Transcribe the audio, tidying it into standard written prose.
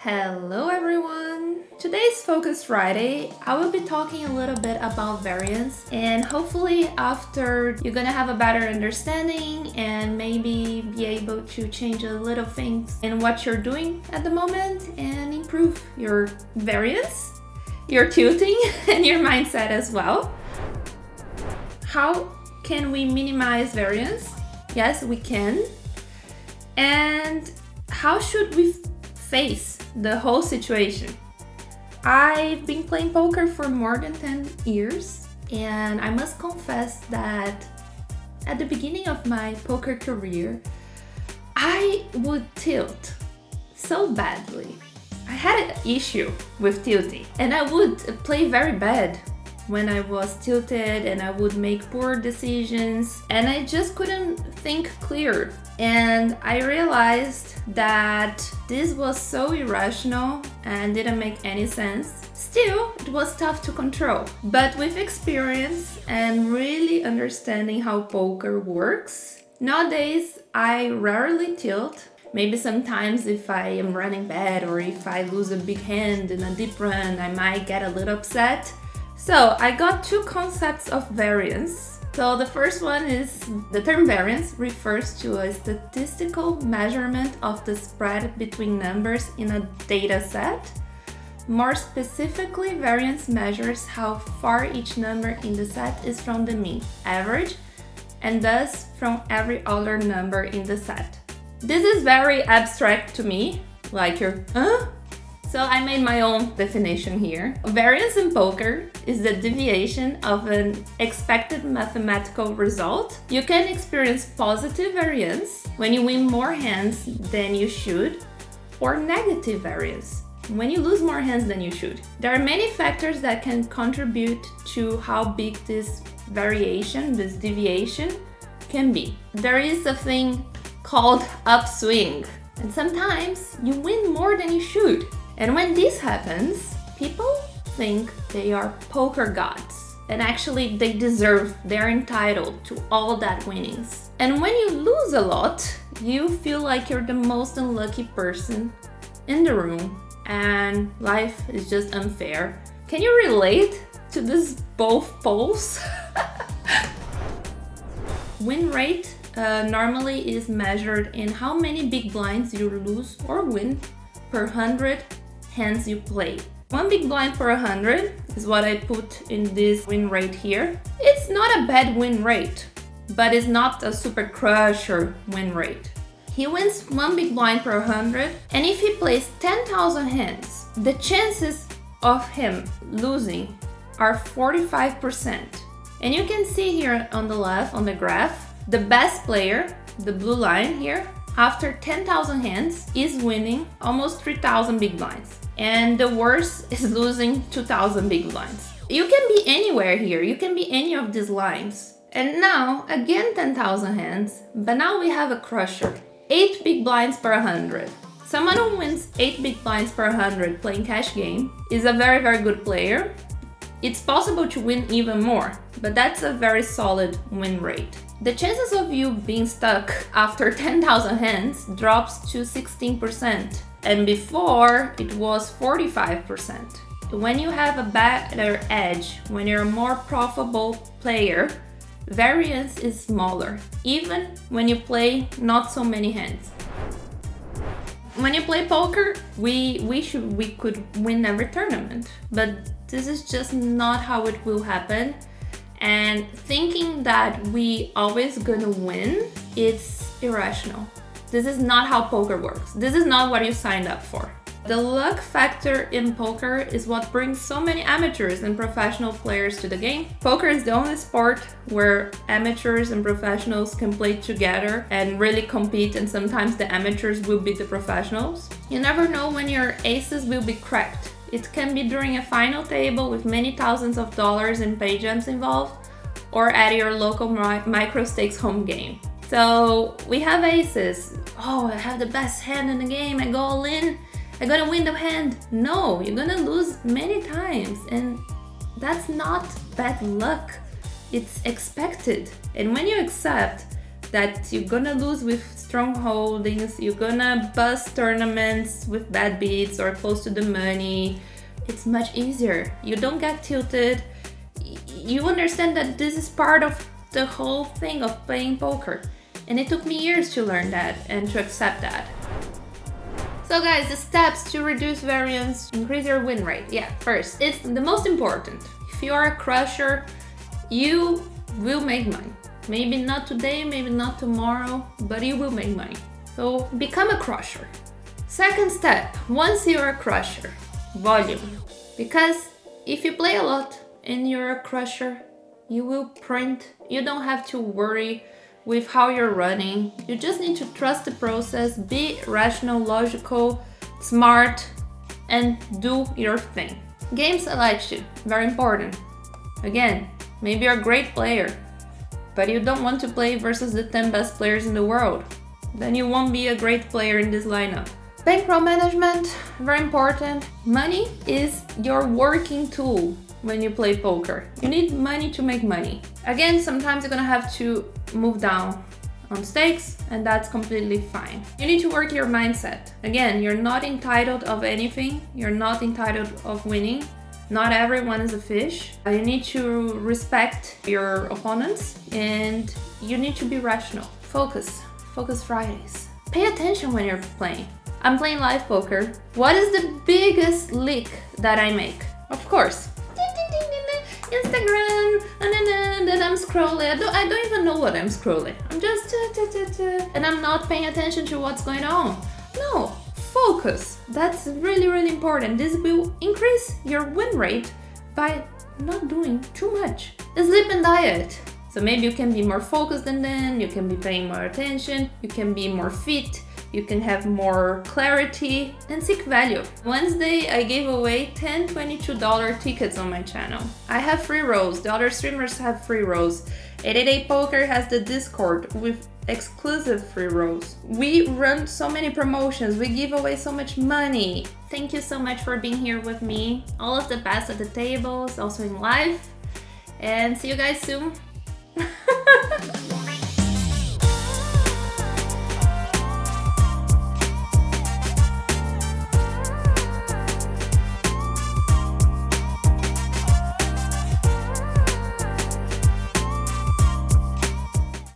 Hello everyone! Today's Focus Friday, I will be talking a little bit about variance, and hopefully after you're gonna have a better understanding and maybe be able to change a little things in what you're doing at the moment and improve your variance, your tilting, and your mindset as well. How can we minimize variance? Yes, we can. And how should we face the whole situation? I've been playing poker for more than 10 years, and I must confess that at the beginning of my poker career, I would tilt so badly. I had an issue with tilting, and I would play very bad when I was tilted, and I would make poor decisions, and I just couldn't think clear. And I realized that this was so irrational and didn't make any sense. Still, it was tough to control. But with experience and really understanding how poker works, nowadays I rarely tilt. Maybe sometimes if I am running bad or if I lose a big hand in a deep run, I might get a little upset. So I got two concepts of variance. So the first one is the term variance refers to a statistical measurement of the spread between numbers in a data set. More specifically, variance measures how far each number in the set is from the mean average and thus from every other number in the set. This is very abstract to me, like So I made my own definition here. Variance in poker is the deviation of an expected mathematical result. You can experience positive variance when you win more hands than you should, or negative variance when you lose more hands than you should. There are many factors that can contribute to how big this variation, this deviation, can be. There is a thing called upswing, and sometimes you win more than you should. And when this happens, people think they are poker gods. And actually they're entitled to all that winnings. And when you lose a lot, you feel like you're the most unlucky person in the room and life is just unfair. Can you relate to this both poles? Win rate normally is measured in how many big blinds you lose or win per 100 hands you play. One big blind per 100 is what I put in this win rate here. It's not a bad win rate, but it's not a super crusher win rate. He wins one big blind per 100, and if he plays 10,000 hands, the chances of him losing are 45%. And you can see here on the left, on the graph, the best player, the blue line here, after 10,000 hands is winning almost 3,000 big blinds. And the worst is losing 2,000 big blinds. You can be anywhere here. You can be any of these lines. And now, again 10,000 hands, but now we have a crusher. 8 big blinds per 100. Someone who wins 8 big blinds per 100 playing cash game is a very, very good player. It's possible to win even more, but that's a very solid win rate. The chances of you being stuck after 10,000 hands drops to 16%, and before it was 45%. When you have a better edge, when you're a more profitable player, variance is smaller, even when you play not so many hands. When you play poker, we could win every tournament, but this is just not how it will happen. And thinking that we always gonna win, it's irrational. This is not how poker works. This is not what you signed up for. The luck factor in poker is what brings so many amateurs and professional players to the game. Poker is the only sport where amateurs and professionals can play together and really compete, and sometimes the amateurs will beat the professionals. You never know when your aces will be cracked. It can be during a final table with many thousands of dollars in pay jumps involved, or at your local micro stakes home game. So we have aces. Oh, I have the best hand in the game. I go all in. I'm gonna win the hand. No, you're gonna lose many times, and that's not bad luck. It's expected. And when you accept that you're gonna lose with strong holdings, you're gonna bust tournaments with bad beats or close to the money. It's much easier. You don't get tilted. You understand that this is part of the whole thing of playing poker. And it took me years to learn that and to accept that. So guys, the steps to reduce variance, increase your win rate. Yeah, first, it's the most important. If you are a crusher, you will make money. Maybe not today, maybe not tomorrow, but you will make money. So become a crusher. Second step, once you're a crusher, volume. Because if you play a lot and you're a crusher, you will print. You don't have to worry with how you're running. You just need to trust the process, be rational, logical, smart, and do your thing. Game selection, very important. Again, maybe you're a great player, but you don't want to play versus the 10 best players in the world. Then you won't be a great player in this lineup. Bankroll management, very important. Money is your working tool when you play poker. You need money to make money. Again, sometimes you're gonna have to move down on stakes, and that's completely fine. You need to work your mindset. Again, you're not entitled of anything. You're not entitled of winning. Not everyone is a fish. You need to respect your opponents, and you need to be rational. Focus Fridays. Pay attention when you're playing. I'm playing live poker. What is the biggest leak that I make? Of course, Instagram, and then I'm scrolling. I don't even know what I'm scrolling. I'm just and I'm not paying attention to what's going on. No, focus. That's really, really important. This will increase your win rate by not doing too much. Sleep and diet. So maybe you can be more focused and then you can be paying more attention, you can be more fit, you can have more clarity, and seek value. Wednesday, I gave away 10 $22 tickets on my channel. I have free rows, the other streamers have free rows. 888 Poker has the Discord with exclusive free rows. We run so many promotions, we give away so much money. Thank you so much for being here with me. All of the best at the tables, also in live. And see you guys soon.